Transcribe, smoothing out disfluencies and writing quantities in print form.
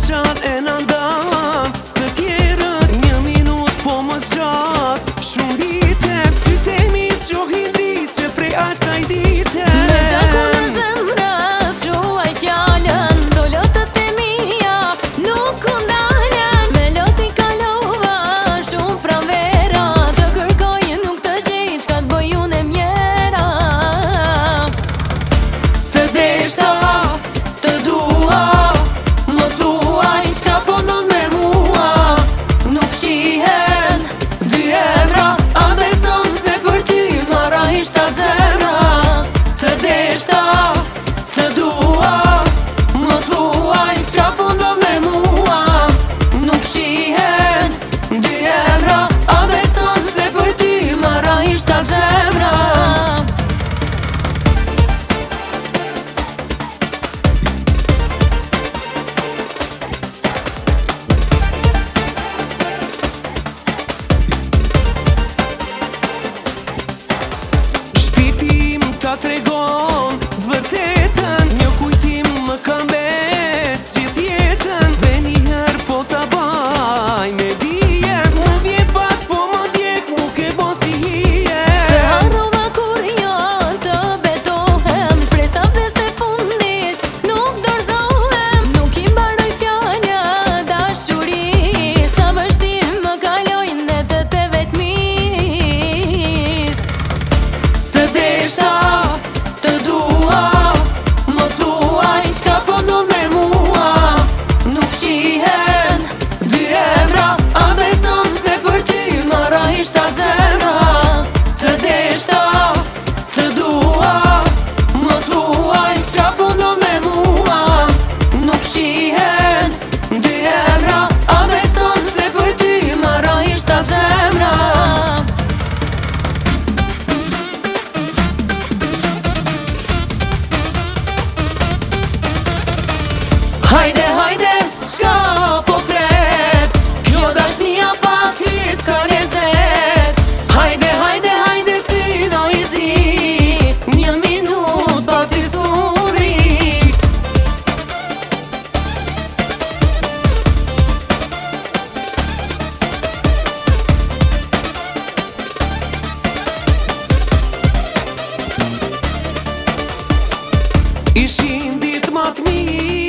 qanë e në ndam të tjerët një minut po më zgjat shumë dite syte mi s'gjohin dit që prej asaj dite Me gjakun në zemra shkruaj fjallën do lotët e mija nuk ndalen me loti kalova shumë pranvera të kërkoj nuk të gjej qka të bëj unë e mjera të deshta të dua më thuaj qka po ndon me mua nuk fshihen dy emra a beson se për ty mara ishta zemra të deshta të dua më thuaj qka po ndon me mua nuk fshihen dy emra a beson se për ty mara ishta zemra ta tregon vërtetën një kujtim më ka mbet gjithë jetën dhe njëherë po ta baj me dije më vjen pas po më djek mu ke bo si hije të harrova kur jo të betohem shpresa dhe se fundit nuk dorzohem nuk i mbaroj fjalla dashuri sa vështirë më kalojnë netët e vetmis të deshta Hajde, hajde, qka po pret kjo dashnia pa ty s'ka rezet hajde, hajde, hajde si no i zi një minut pa ty suri ishin dit ma t'mi